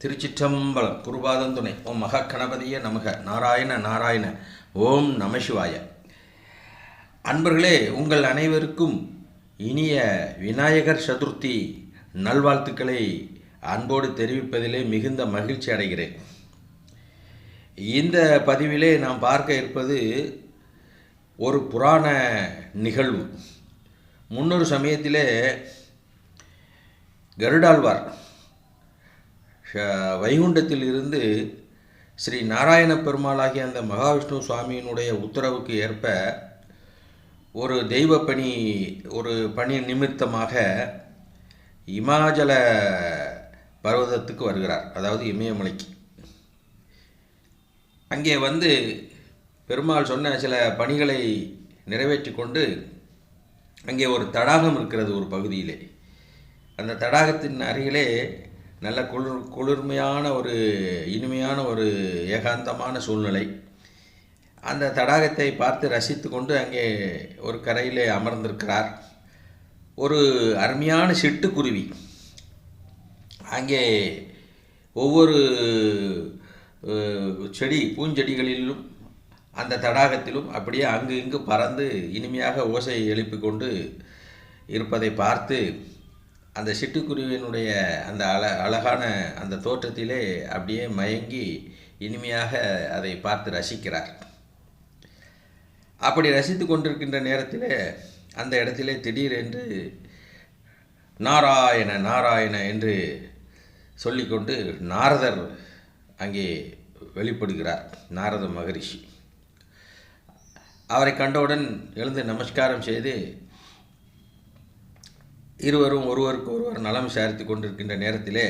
திருச்சிற்றம்பலம். குருபாதம் துணை. ஓம் மகா கணபதியே நமக. நாராயண நாராயண. ஓம் நமசிவாய. அன்பர்களே, உங்கள் அனைவருக்கும் இனிய விநாயகர் சதுர்த்தி நல்வாழ்த்துக்களை அன்போடு தெரிவிப்பதிலே மிகுந்த மகிழ்ச்சி அடைகிறேன். இந்த பதிவிலே நாம் பார்க்க இருப்பது ஒரு புராண நிகழ்வு. முன்னொரு சமயத்திலே கருடாழ்வார் வைகுண்டத்தில் இருந்து ஸ்ரீ நாராயண பெருமாளாகிய அந்த மகாவிஷ்ணு சுவாமியினுடைய உத்தரவுக்கு ஏற்ப ஒரு தெய்வ பணி நிமித்தமாக இமாச்சல பர்வதத்துக்கு வருகிறார், அதாவது இமயமலைக்கு. அங்கே வந்து பெருமாள் சொன்ன சில பணிகளை நிறைவேற்றி கொண்டு அங்கே ஒரு தடாகம் இருக்கிறது ஒரு பகுதியிலே. அந்த தடாகத்தின் அருகிலே நல்ல குளிர்மையான ஒரு இனிமையான ஒரு ஏகாந்தமான சூழ்நிலை. அந்த தடாகத்தை பார்த்து ரசித்து கொண்டு அங்கே ஒரு கரையிலே அமர்ந்திருக்கிறார். ஒரு அருமையான சிட்டுக்குருவி அங்கே ஒவ்வொரு பூஞ்செடிகளிலும் அந்த தடாகத்திலும் அப்படியே அங்கு இங்கு பறந்து இனிமையாக ஓசை எழுப்பி கொண்டு இருப்பதை பார்த்து அந்த சிட்டுக்குருவியினுடைய அந்த அழகான அந்த தோற்றத்திலே அப்படியே மயங்கி இனிமையாக அதை பார்த்து ரசிக்கிறார். அப்படி ரசித்து கொண்டிருக்கின்ற நேரத்திலே அந்த இடத்திலே திடீரென்று நாராயண நாராயண என்று சொல்லிக்கொண்டு நாரதர் அங்கே வெளிப்படுகிறார். நாரத மகரிஷி அவரை கண்டவுடன் எழுந்து நமஸ்காரம் செய்து இருவரும் ஒருவருக்கு ஒருவர் நலம் விசாரித்து கொண்டிருக்கின்ற நேரத்திலே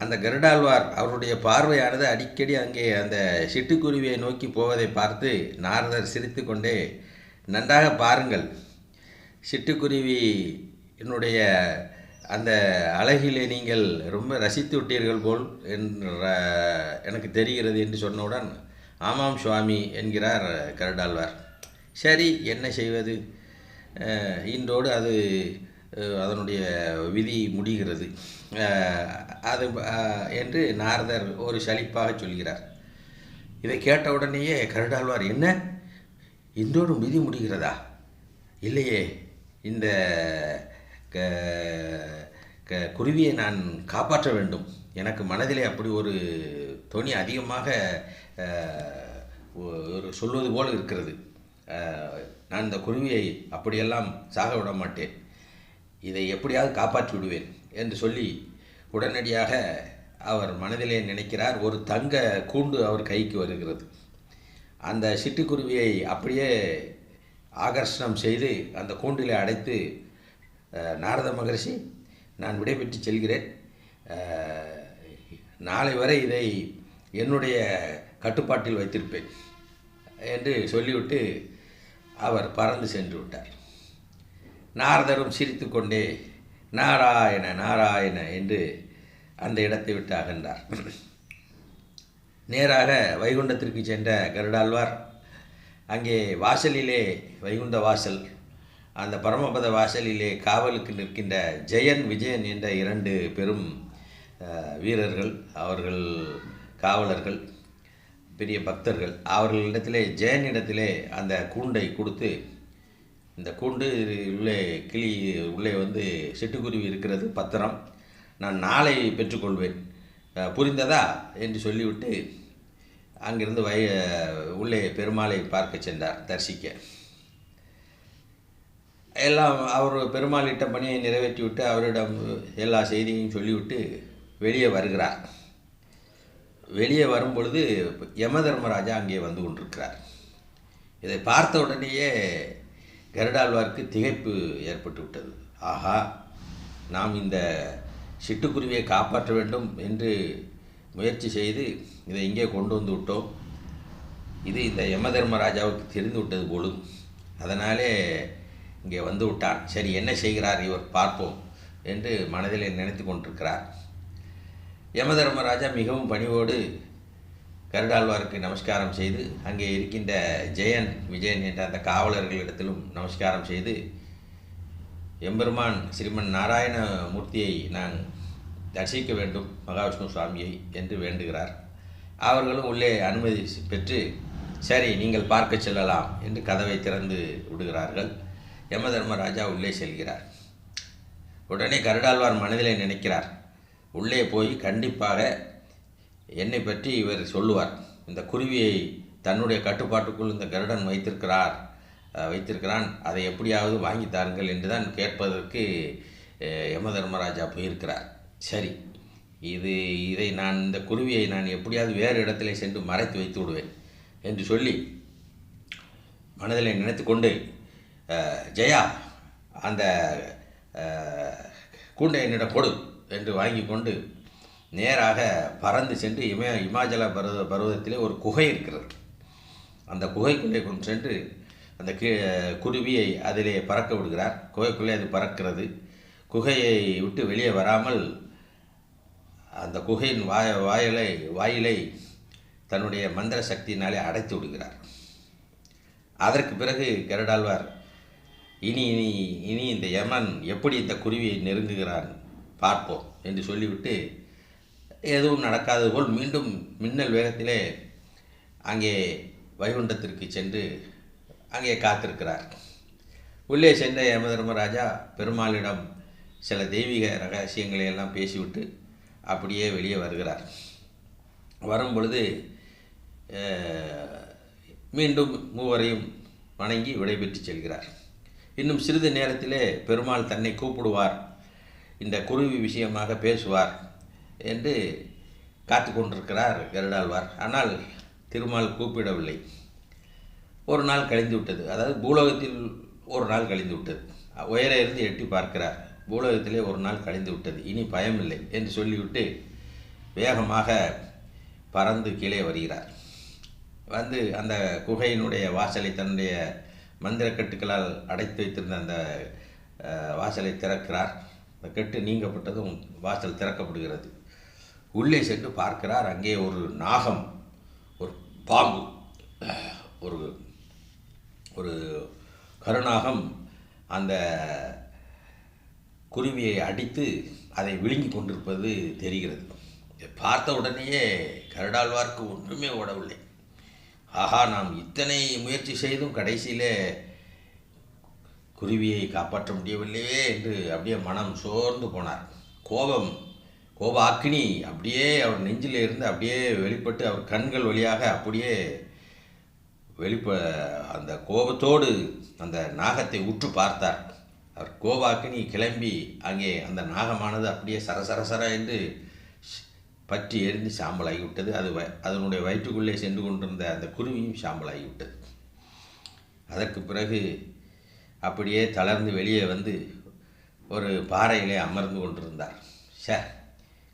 அந்த கருடாழ்வார் அவருடைய பார்வையானது அடிக்கடி அங்கே அந்த சிட்டுக்குருவியை நோக்கி போவதை பார்த்து நாரதர் சிரித்து கொண்டே, நன்றாக பாருங்கள், சிட்டுக்குருவி என்னுடைய அந்த அழகிலே நீங்கள் ரொம்ப ரசித்து விட்டீர்கள் போல் எனக்கு தெரிகிறது என்று சொன்னவுடன், ஆமாம் சுவாமி என்கிறார் கருடாழ்வார். சரி, என்ன செய்வது, இன்றோடு அது அதனுடைய விதி முடிகிறது அது என்று நாரதர் ஒரு சலிப்பாக சொல்கிறார். இதை கேட்டவுடனேயே கருடாழ்வார், என்ன, இன்றோடு விதி முடிகிறதா? இல்லையே, இந்த குருவியை நான் காப்பாற்ற வேண்டும். எனக்கு மனதிலே அப்படி ஒரு தொனி அதிகமாக ஒரு சொல்வது போல் இருக்கிறது. நான் இந்த குருவியை அப்படியெல்லாம் சாக விட மாட்டேன், இதை எப்படியாவது காப்பாற்றி விடுவேன் என்று சொல்லி உடனடியாக அவர் மனதிலே நினைக்கிறார். ஒரு தங்க கூண்டு அவர் கைக்கு வருகிறது. அந்த சிட்டுக்குருவியை அப்படியே ஆகர்ஷணம் செய்து அந்த கூண்டிலே அடைத்து, நாரத மகரிஷி, நான் விடைபெற்று செல்கிறேன், நாளை வரை இதை என்னுடைய கட்டுப்பாட்டில் வைத்திருப்பேன் என்று சொல்லிவிட்டு அவர் பறந்து சென்று விட்டார். நாரதரும் சிரித்து கொண்டே நாராயண நாராயண என்று அந்த இடத்தை விட்டு அகன்றார். நேராக வைகுண்டத்திற்கு சென்ற கருடாழ்வார் அங்கே வாசலிலே, வைகுண்ட வாசல், அந்த பரமபத வாசலிலே காவலுக்கு நிற்கின்ற ஜெயன் விஜயன் என்ற இரண்டு பெரும் வீரர்கள், அவர்கள் காவலர்கள், பெரிய பக்தர்கள், அவர்களிடத்திலே ஜெயனிடத்திலே அந்த கூண்டை கொடுத்து, இந்த கூண்டு உள்ளே வந்து சிட்டுக்குருவி இருக்கிறது, பத்திரம், நான் நாளை பெற்றுக்கொள்வேன், புரிந்ததா என்று சொல்லிவிட்டு அங்கிருந்து உள்ளே பெருமாளை பார்க்க சென்றார், தரிசிக்க. எல்லாம் அவர் பெருமாளிட்ட பணியை நிறைவேற்றிவிட்டு அவரிடம் எல்லா செய்தியையும் சொல்லிவிட்டு வெளியே வருகிறார். வெளியே வரும்பொழுது யமதர்மராஜா அங்கே வந்து கொண்டிருக்கிறார். இதை பார்த்த உடனேயே கருடாழ்வாருக்கு திகைப்பு ஏற்பட்டு விட்டது. ஆஹா, நாம் இந்த சிட்டுக்குருவியை காப்பாற்ற வேண்டும் என்று முயற்சி செய்து இதை இங்கே கொண்டு வந்து விட்டோம். இது இந்த யமதர்மராஜாவுக்கு தெரிந்து விட்டது போலும், அதனாலே இங்கே வந்து விட்டான். சரி, என்ன செய்கிறார் இவர் பார்ப்போம் என்று மனதிலே நினைத்து கொண்டிருக்கிறார். யமதர்மராஜா மிகவும் பணிவோடு கருடாழ்வாருக்கு நமஸ்காரம் செய்து அங்கே இருக்கின்ற ஜெயன் விஜயன் என்ற அந்த காவலர்களிடத்திலும் நமஸ்காரம் செய்து, எம்பெருமான் ஸ்ரீமன் நாராயண மூர்த்தியை நான் தரிசிக்க வேண்டும் மகாவிஷ்ணு சுவாமியை என்று வேண்டுகிறார். அவர்களும் உள்ளே அனுமதி பெற்று சரி நீங்கள் பார்க்க செல்லலாம் என்று கதவை திறந்து விடுகிறார்கள். யமதர்மராஜா உள்ளே செல்கிறார். உடனே கருடாழ்வார் மனதிலே நினைக்கிறார், உள்ளே போய் கண்டிப்பாக என்னை பற்றி இவர் சொல்லுவார். இந்த குருவியை தன்னுடைய கட்டுப்பாட்டுக்குள் இந்த கருடன் வைத்திருக்கிறான், அதை எப்படியாவது வாங்கி தாருங்கள் என்று தான் கேட்பதற்கு யமதர்மராஜா போயிருக்கிறார். சரி, இந்த குருவியை நான் எப்படியாவது வேறு இடத்திலே சென்று மறைத்து வைத்து விடுவேன் என்று சொல்லி மனதில் நினைத்து கொண்டு ஜெயா அந்த கூண்டை என்னிடம் கொடு என்று வாங்கி கொண்டு நேராக பறந்து சென்று இமாச்சல பருவத்திலே ஒரு குகை இருக்கிறது. அந்த குகைக்குள்ளே கொண்டு சென்று அந்த குருவியை அதிலே பறக்க விடுகிறார். குகைக்குள்ளே அது பறக்கிறது. குகையை விட்டு வெளியே வராமல் அந்த குகையின் வாயிலை தன்னுடைய மந்திர சக்தியினாலே அடைத்து விடுகிறார். அதற்கு பிறகு கருடாழ்வார் இனி இந்த யமன் எப்படி இந்த குருவியை நெருங்குகிறான் பார்ப்போம் என்று சொல்லிவிட்டு எதுவும் நடக்காதது போல் மீண்டும் மின்னல் வேகத்திலே அங்கே வைகுண்டத்திற்கு சென்று அங்கே காத்திருக்கிறார். உள்ளே சென்ற யமதர்மராஜா பெருமாளிடம் சில தெய்வீக ரகசியங்களை எல்லாம் பேசிவிட்டு அப்படியே வெளியே வருகிறார். வரும்பொழுது மீண்டும் மூவரையும் வணங்கி விடைபெற்று செல்கிறார். இன்னும் சிறிது நேரத்திலே பெருமாள் தன்னை கூப்பிடுவார், இந்த குருவி விஷயமாக பேசுவார் என்று காத்து கொண்டிருக்கிறார் கருடாழ்வார். ஆனால் திருமால் கூப்பிடவில்லை. ஒரு நாள் கழிந்து விட்டது. அதாவது பூலோகத்தில் ஒரு நாள் கழிந்து விட்டது. உயர இருந்து எட்டி பார்க்கிறார். பூலோகத்திலே ஒரு நாள் கழிந்து விட்டது, இனி பயமில்லை என்று சொல்லிவிட்டு வேகமாக பறந்து கீழே வருகிறார். வந்து அந்த குகையினுடைய வாசலை தன்னுடைய மந்திரக்கட்டுகளால் அடைத்து வைத்திருந்த அந்த வாசலை திறக்கிறார். அந்த கட்டு நீங்கப்பட்டதும் வாசல் திறக்கப்படுகிறது. உள்ளே சென்று பார்க்கிறார். அங்கே ஒரு நாகம், ஒரு பாம்பு, ஒரு கருநாகம் அந்த குருவியை அடித்து அதை விழுங்கி கொண்டிருப்பது தெரிகிறது. பார்த்த உடனேயே கருடாழ்வார்க்கு ஒன்றுமே ஓடவில்லை. ஆஹா, நாம் இத்தனை முயற்சி செய்தும் கடைசியிலே குருவியை காப்பாற்ற முடியவில்லையே என்று அப்படியே மனம் சோர்ந்து போனார். கோப அக்கினி அப்படியே அவர் நெஞ்சில் இருந்து அப்படியே வெளிப்பட்டு அவர் கண்கள் வழியாக அப்படியே அந்த கோபத்தோடு அந்த நாகத்தை உற்று பார்த்தார். அவர் கோபாக்கினி கிளம்பி அங்கே அந்த நாகமானது அப்படியே சரசரசர என்று பற்றி எரிந்து சாம்பலாகிவிட்டது. அதனுடைய வயிற்றுக்குள்ளே சென்று கொண்டிருந்த அந்த குருவியும் சாம்பலாகிவிட்டது. அதற்கு பிறகு அப்படியே தளர்ந்து வெளியே வந்து ஒரு பாறையிலே அமர்ந்து கொண்டிருந்தார்.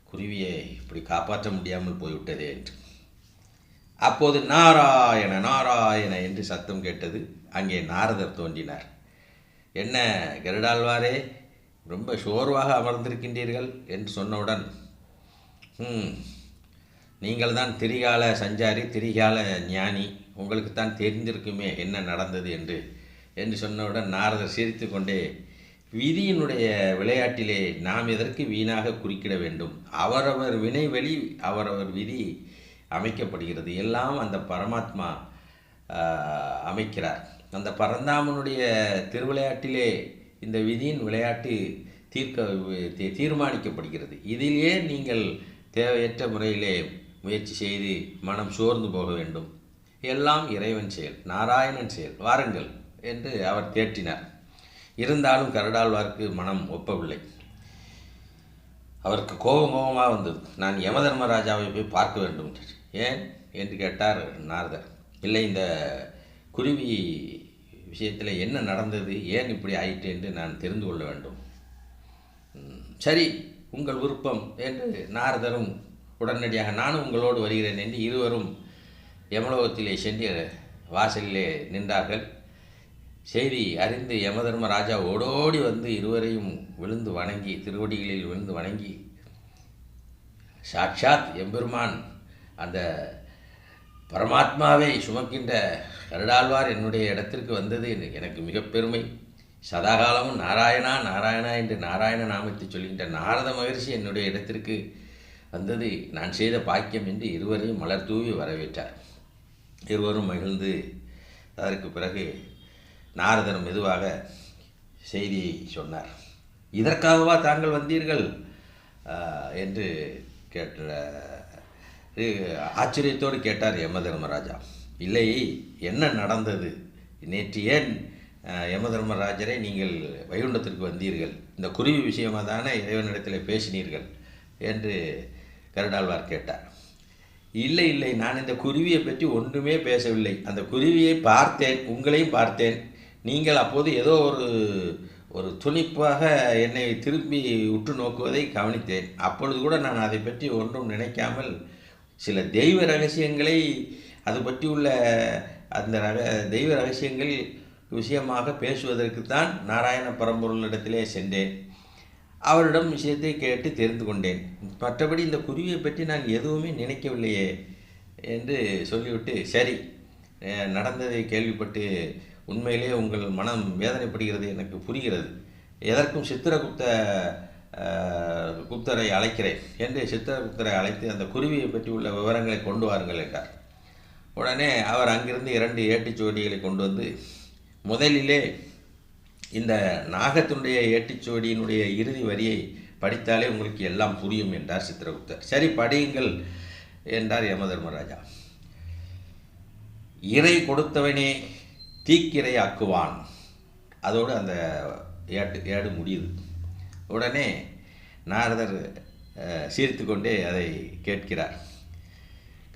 குருவியை இப்படி காப்பாற்ற முடியாமல் போய்விட்டதே என்று. அப்போது நாராயண நாராயண என்று சத்தம் கேட்டது. அங்கே நாரதர் தோன்றினார். என்ன கருடாழ்வாரே, ரொம்ப சோர்வாக அமர்ந்திருக்கின்றீர்கள் என்று சொன்னவுடன், நீங்கள் தான் திரிகால சஞ்சாரி, திரிகால ஞானி, உங்களுக்கு தான் தெரிந்திருக்குமே என்ன நடந்தது என்று சொன்னவுடன் நாரதர் சிரித்து கொண்டே, விதியினுடைய விளையாட்டிலே நாம் எதற்கு வீணாக குறுக்கிட வேண்டும்? அவரவர் வினைவெளி அவரவர் விதி அமைக்கப்படுகிறது. எல்லாம் அந்த பரமாத்மா அமைக்கிறார். அந்த பரந்தாமனுடைய திருவிளையாட்டிலே இந்த விதியின் விளையாட்டு தீர்மானிக்கப்படுகிறது. இதிலேயே நீங்கள் தேவையற்ற முறையிலே முயற்சி செய்து மனம் சோர்ந்து போக வேண்டும். எல்லாம் இறைவன் செயல், நாராயணன் செயல், வாருங்கள் என்று அவர் தேற்றினார். இருந்தாலும் கருடாழ்வார்க்கு மனம் ஒப்பவில்லை. அவருக்கு கோபமாக வந்தது. நான் யமதர்மராஜாவை போய் பார்க்க வேண்டும். ஏன் என்று கேட்டார் நாரதர். இல்லை, இந்த குருவி விஷயத்தில் என்ன நடந்தது, ஏன் இப்படி ஆயிற்று என்று நான் தெரிந்து கொள்ள வேண்டும். சரி, உங்கள் விருப்பம் என்று நாரதரும் உடனடியாக நானும் உங்களோடு வருகிறேன் என்று இருவரும் யமலோகத்திலே சென்று வாசலிலே நின்றார்கள். செய்தி அறிந்து யமதர்மராஜா ஓடோடி வந்து இருவரையும் விழுந்து வணங்கி, திருவடிகளில் விழுந்து வணங்கி, சாட்சாத் எம்பெருமான் அந்த பரமாத்மாவை சுமக்கின்ற கருடாழ்வார் என்னுடைய இடத்திற்கு வந்தது எனக்கு மிக பெருமை. சதாகாலமும் நாராயணா நாராயணா என்று நாராயண நாமத்தை சொல்கின்ற நாரத மகரிஷி என்னுடைய இடத்திற்கு வந்தது நான் செய்த பாக்கியம் என்று இருவரையும் மலர் தூவி வரவேற்றார். இருவரும் மகிழ்ந்து அதற்கு பிறகு நாரதர் மெதுவாக செய்தியை சொன்னார். இதற்காகவா தாங்கள் வந்தீர்கள் என்று ஆச்சரியத்தோடு கேட்டார் யமதர்மராஜா. இல்லை, என்ன நடந்தது? நேற்று ஏன் யமதர்மராஜரை நீங்கள் வைகுண்டத்திற்கு வந்தீர்கள்? இந்த குருவி விஷயமாக தானே இறைவனிடத்தில் பேசினீர்கள் என்று கருடாழ்வார் கேட்டார். இல்லை இல்லை, நான் இந்த குருவியை பற்றி ஒன்றுமே பேசவில்லை. அந்த குருவியை பார்த்தேன், உங்களையும் பார்த்தேன். நீங்கள் அப்போது ஏதோ ஒரு துணிப்பாக என்னை திரும்பி உற்று நோக்குவதை கவனித்தேன். அப்பொழுது கூட நான் அதை பற்றி ஒன்றும் நினைக்காமல் சில தெய்வ ரகசியங்களை அது பற்றியுள்ள அந்த தெய்வ ரகசியங்கள் விஷயமாக பேசுவதற்குத்தான் நாராயண பரம்பொருளிடத்திலே சென்றேன். அவரிடம் விஷயத்தை கேட்டு தெரிந்து கொண்டேன். மற்றபடி இந்த குருவியை பற்றி நான் எதுவுமே நினைக்கவில்லையே என்று சொல்லிவிட்டு, சரி, நடந்ததை கேள்விப்பட்டு உண்மையிலே உங்கள் மனம் வேதனைப்படுகிறது, எனக்கு புரிகிறது. எதற்கும் சித்திரகுப்தரை அழைக்கிறேன் என்று சித்திரகுப்தரை அழைத்து அந்த குருவியை பற்றி உள்ள விவரங்களை கொண்டு வாருங்கள் என்றார். உடனே அவர் அங்கிருந்து 2 ஏட்டுச்சுவடிகளை கொண்டு வந்து, முதலிலே இந்த நாகத்தினுடைய ஏட்டுச்சுவடியினுடைய இறுதி வரியை படித்தாலே உங்களுக்கு எல்லாம் புரியும் என்றார் சித்திரகுப்தர். சரி, படியுங்கள் என்றார் யமதர்மராஜா. இறை கொடுத்தவனே தீக்கிரை ஆக்குவான். அதோடு அந்த ஏடு முடியுது. உடனே நாரதர் சிரித்து கொண்டே அதை கேட்கிறார்.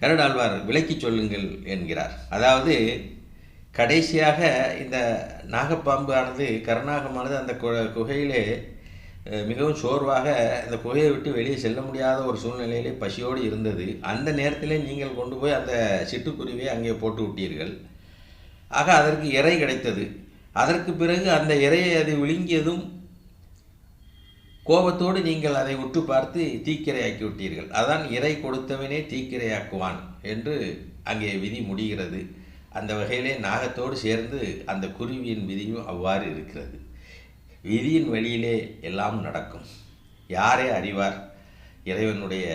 கருடாழ்வார் விளக்கி சொல்லுங்கள் என்கிறார். அதாவது கடைசியாக இந்த நாகப்பாம்பானது கருநாகமானது அந்த குகையிலே மிகவும் சோர்வாக இந்த குகையை விட்டு வெளியே செல்ல முடியாத ஒரு சூழ்நிலையிலே பசியோடு இருந்தது. அந்த நேரத்திலே நீங்கள் கொண்டு போய் அந்த சிட்டுக்குருவியை அங்கே போட்டு விட்டீர்கள். ஆக அதற்கு இறை கிடைத்தது. அதற்கு பிறகு அந்த இறையை அதை விழுங்கியதும் கோபத்தோடு நீங்கள் அதை உற்று பார்த்து தீக்கிரையாக்கி விட்டீர்கள். அதான் இறை கொடுத்தவனே தீக்கிரையாக்குவான் என்று அங்கே விதி முடிகிறது. அந்த வகையிலே நாகத்தோடு சேர்ந்து அந்த குருவியின் விதியும் அவ்வாறு இருக்கிறது. விதியின் வழியிலே எல்லாம் நடக்கும். யாரே அறிவார் இறைவனுடைய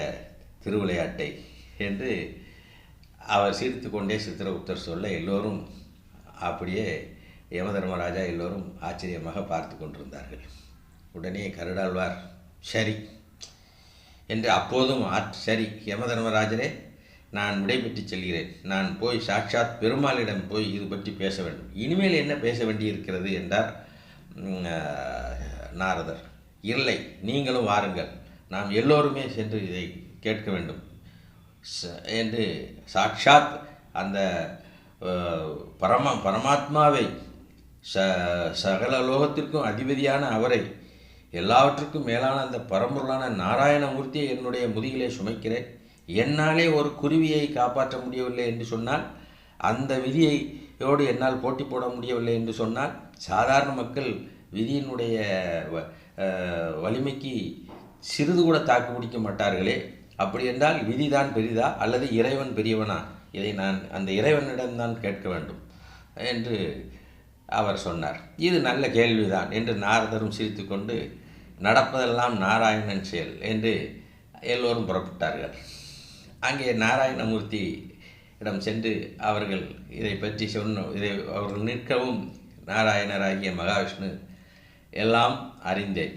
திருவிளையாட்டை என்று அவர் சிரித்து கொண்டே சித்திரகுப்தர் சொல்ல எல்லோரும் அப்படியே யமதர்மராஜா எல்லோரும் ஆச்சரியமாக பார்த்து கொண்டிருந்தார்கள். உடனே கருடாழ்வார் சரி என்று அப்போதும் சரி யமதர்மராஜரே, நான் விடைபெற்று செல்கிறேன். நான் போய் சாட்சாத் பெருமாளிடம் போய் இது பற்றி பேச வேண்டும். இனிமேல் என்ன பேச வேண்டியிருக்கிறது என்றார் நாரதர். இல்லை, நீங்களும் வாருங்கள், நாம் எல்லோருமே சென்று இதை கேட்க வேண்டும் என்று சாட்சாத் அந்த பரமாத்மாவை சகல லோகத்திற்கும் அதிபதியான அவரை, எல்லாவற்றுக்கும் மேலான அந்த பரம்பொருளான நாராயணமூர்த்தியை என்னுடைய முதுகிலே சுமைக்கிறேன். என்னாலே ஒரு குருவியை காப்பாற்ற முடியவில்லை என்று சொன்னால், அந்த விதியோடு என்னால் போட்டி போட முடியவில்லை என்று சொன்னால், சாதாரண மக்கள் விதியினுடைய வலிமைக்கு சிறிது கூட தாக்கு பிடிக்க மாட்டார்களே. அப்படி என்றால் விதிதான் பெரிதா அல்லது இறைவன் பெரியவனா? இதை நான் அந்த இறைவனிடம்தான் கேட்க வேண்டும் என்று அவர் சொன்னார். இது நல்ல கேள்விதான் என்று நாரதரும் சிரித்து கொண்டு, நடப்பதெல்லாம் நாராயணன் செயல் என்று எல்லோரும் புறப்பட்டார்கள். அங்கே நாராயணமூர்த்தி இடம் சென்று அவர்கள் இதை பற்றி இதை அவர்கள் நிற்கவும், நாராயணராகிய மகாவிஷ்ணு எல்லாம் அறிந்தேன்,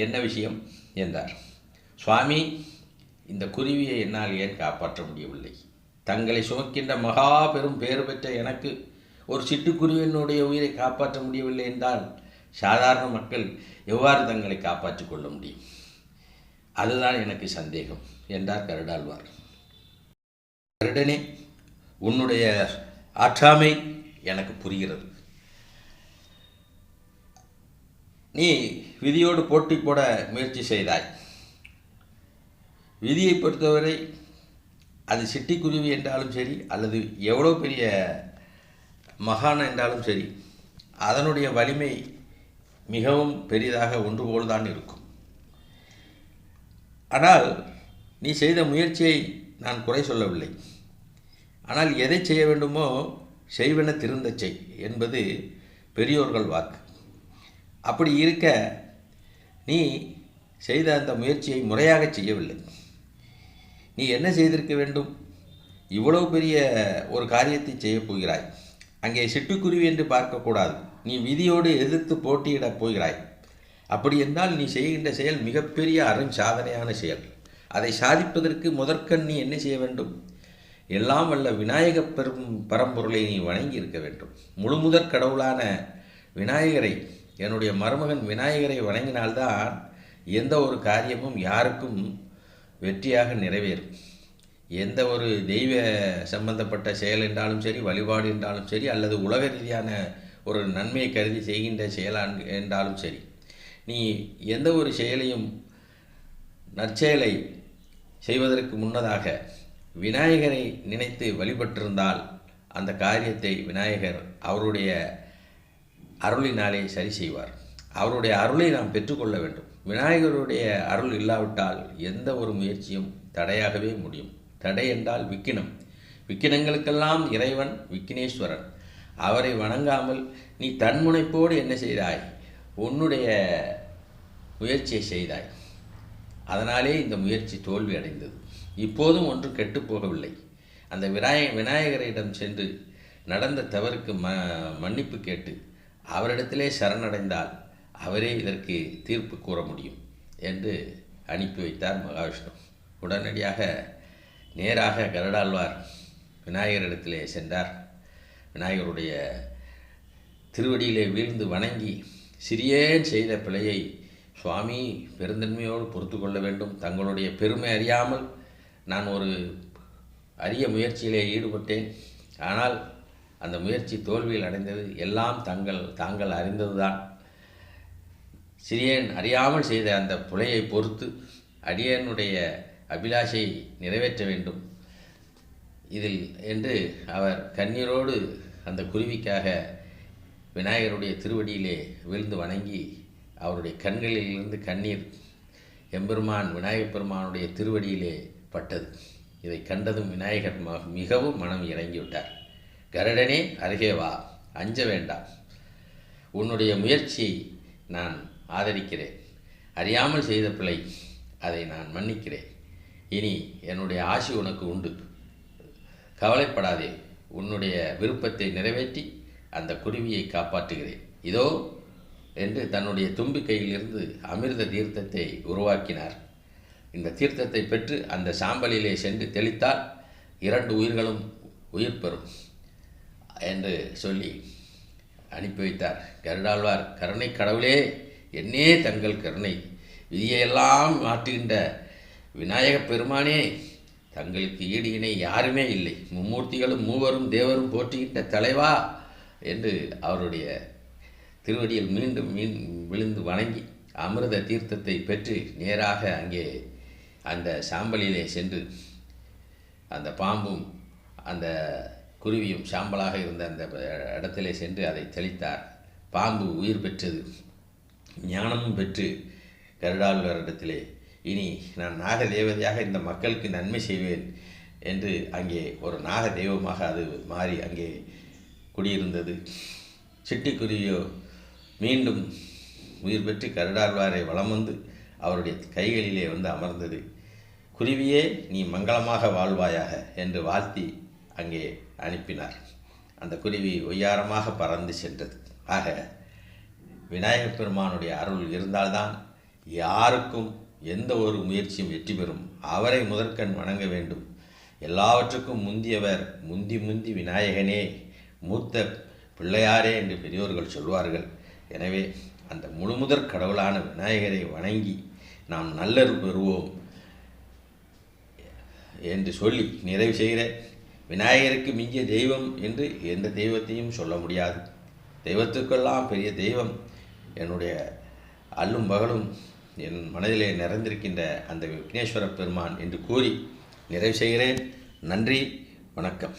என்ன விஷயம் என்றார். சுவாமி, இந்த குருவியை என்னால் ஏன் காப்பாற்ற முடியவில்லை? தங்களை சுமக்கின்ற மகா பெரும் பேறு பெற்ற எனக்கு ஒரு சிட்டுக்குருவினுடைய உயிரை காப்பாற்ற முடியவில்லை என்றால் சாதாரண மக்கள் எவ்வாறு தங்களை காப்பாற்றிக் கொள்ள முடியும்? அதுதான் எனக்கு சந்தேகம் என்றார் கருடாழ்வார். கருடனே, உன்னுடைய ஆற்றாமை எனக்கு புரிகிறது. நீ விதியோடு போட்டி போட முயற்சி செய்தாய். விதியை பொறுத்தவரை அது சிட்டிக்குருவி என்றாலும் சரி அல்லது எவ்வளோ பெரிய மகான் என்றாலும் சரி, அதனுடைய வலிமை மிகவும் பெரிதாக ஒன்று போல்தான் இருக்கும். ஆனால் நீ செய்த முயற்சியை நான் குறை சொல்லவில்லை. ஆனால் எதை செய்ய வேண்டுமோ செய்வன திருந்த செய் என்பது பெரியோர்கள் வாக்கு. அப்படி இருக்க நீ செய்த அந்த முயற்சியை முறையாக செய்யவில்லை. நீ என்ன செய்திருக்க வேண்டும்? இவ்வளவு பெரிய ஒரு காரியத்தை செய்யப் போகிறாய். அங்கே சிட்டுக்குருவி என்று பார்க்கக்கூடாது. நீ விதியோடு எதிர்த்து போட்டியிடப் போகிறாய். அப்படி என்றால் நீ செய்கின்ற செயல் மிகப்பெரிய அருஞ்சாதனையான செயல். அதை சாதிப்பதற்கு முதற்கண் நீ என்ன செய்ய வேண்டும்? எல்லாம் வல்ல விநாயகப் பரம்பொருளை நீ வணங்கி இருக்க வேண்டும். முழுமுதற் கடவுளான விநாயகரை, என்னுடைய மருமகன் விநாயகரை வணங்கினால்தான் எந்த ஒரு காரியமும் யாருக்கும் வெற்றியாக நிறைவேறும். எந்த ஒரு தெய்வ சம்பந்தப்பட்ட செயல் என்றாலும் சரி, வழிபாடு என்றாலும் சரி, அல்லது உலக ரீதியான ஒரு நன்மையை கருதி செய்கின்ற செயலான் என்றாலும் சரி, நீ எந்த ஒரு செயலையும் நற்செயலை செய்வதற்கு முன்னதாக விநாயகரை நினைத்து வழிபட்டிருந்தால் அந்த காரியத்தை விநாயகர் அவருடைய அருளினாலே சரி செய்வார். அவருடைய அருளை நாம் பெற்றுக்கொள்ள வேண்டும். விநாயகருடைய அருள் இல்லாவிட்டால் எந்த ஒரு முயற்சியும் தடையாகவே முடியும். தடை என்றால் விக்கினம். விக்கினங்களுக்கெல்லாம் இறைவன் விக்கினேஸ்வரன். அவரை வணங்காமல் நீ தன்முனைப்போடு என்ன செய்தாய்? உன்னுடைய முயற்சியை செய்தாய். அதனாலே இந்த முயற்சி தோல்வி அடைந்தது. இப்போதும் ஒன்று கெட்டுப்போகவில்லை. அந்த விநாயகரிடம் சென்று நடந்த தவறுக்கு மன்னிப்பு கேட்டு அவரிடத்திலே சரணடைந்தால் அவரே இதற்கு தீர்ப்பு கூற முடியும் என்று அனுப்பி வைத்தார் மகாவிஷ்ணு. உடனடியாக நேராக கருடாழ்வார் விநாயகரிடத்திலே சென்றார். விநாயகருடைய திருவடியிலே வீழ்ந்து வணங்கி, சிறியேன் செய்த பிழையை சுவாமி பெருந்தன்மையோடு பொறுத்து கொள்ள வேண்டும். தங்களுடைய பெருமை அறியாமல் நான் ஒரு அரிய முயற்சியிலே ஈடுபட்டேன். ஆனால் அந்த முயற்சி தோல்வியில் அடைந்தது. எல்லாம் தாங்கள் அறிந்ததுதான். சிறியேன் அறியாமல் செய்த அந்த பிழையை பொறுத்து அடியனுடைய அபிலாஷை நிறைவேற்ற வேண்டும் இதில் என்று அவர் கண்ணீரோடு அந்த குருவிக்காக விநாயகருடைய திருவடியிலே விழுந்து வணங்கி, அவருடைய கண்களிலிருந்து கண்ணீர் எம்பெருமான் விநாயகப் பெருமானுடைய திருவடியிலே பட்டது. இதை கண்டதும் விநாயகர் மிகவும் மனம் இறங்கிவிட்டார். கருடனே, அருகே வா, அஞ்ச வேண்டாம். உன்னுடைய முயற்சியை நான் ஆதரிக்கிறேன். அறியாமல் செய்த பிழை, அதை நான் மன்னிக்கிறேன். இனி என்னுடைய ஆசி உனக்கு உண்டு. கவலைப்படாதே. உன்னுடைய விருப்பத்தை நிறைவேற்றி அந்த குருவியை காப்பாற்றுகிறேன். இதோ என்று தன்னுடைய தும்பிக்கையிலிருந்து அமிர்த தீர்த்தத்தை உருவாக்கினார். இந்த தீர்த்தத்தை பெற்று அந்த சாம்பலிலே சென்று தெளித்தால் 2 உயிர்களும் உயிர் பெறும் என்று சொல்லி அனுப்பி வைத்தார். கருடாழ்வார், கருணை கடவுளே, என்னே தங்கள் கருணை, விதியெல்லாம் மாற்றுகின்ற விநாயகப் பெருமானே, தங்களுக்கு ஈடு இணை யாருமே இல்லை. மும்மூர்த்திகளும் மூவரும் தேவரும் போற்றுகின்ற தலைவா என்று அவருடைய திருவடியில் மீண்டும் விழுந்து வணங்கி அமிர்த தீர்த்தத்தை பெற்று நேராக அங்கே அந்த சாம்பலிலே சென்று அந்த பாம்பும் அந்த குருவியும் சாம்பலாக இருந்த அந்த இடத்திலே சென்று அதை தெளித்தார். பாம்பு உயிர் பெற்றது. ஞானமும் பெற்று கருடாழ்வாரிடத்திலே, இனி நான் நாக தேவதையாக இந்த மக்களுக்கு நன்மை செய்வேன் என்று அங்கே ஒரு நாக தெய்வமாக அது மாறி அங்கே குடியிருந்தது. சிட்டுக்குருவியோ மீண்டும் உயிர் பெற்று கருடாழ்வாரை வலம் வந்து அவருடைய கைகளிலே வந்து அமர்ந்தது. குருவியே, நீ மங்களமாக வாழ்வாயாக என்று வாழ்த்தி அங்கே அனுப்பினார். அந்த குருவி ஒய்யாரமாக பறந்து சென்றது. ஆக விநாயகப் பெருமானுடைய அருள் இருந்தால்தான் யாருக்கும் எந்த ஒரு முயற்சியும் வெற்றி பெறும். அவரை முதற்கண் வணங்க வேண்டும். எல்லாவற்றுக்கும் முந்தியவர் முந்தி விநாயகனே, மூத்த பிள்ளையாரே என்று பெரியோர்கள் சொல்வார்கள். எனவே அந்த முழுமுதற் கடவுளான விநாயகரை வணங்கி நாம் நல்லருள் பெறுவோம் என்று சொல்லி நிறைவு செய்கிறேன். விநாயகருக்கு மிஞ்சிய தெய்வம் என்று எந்த தெய்வத்தையும் சொல்ல முடியாது. தெய்வத்துக்கெல்லாம் பெரிய தெய்வம் என்னுடைய அல்லும் பகலும் என் மனதிலே நிறைந்திருக்கின்ற அந்த விக்னேஸ்வர பெருமான் என்று கூறி நிறைவு செய்கிறேன். நன்றி, வணக்கம்.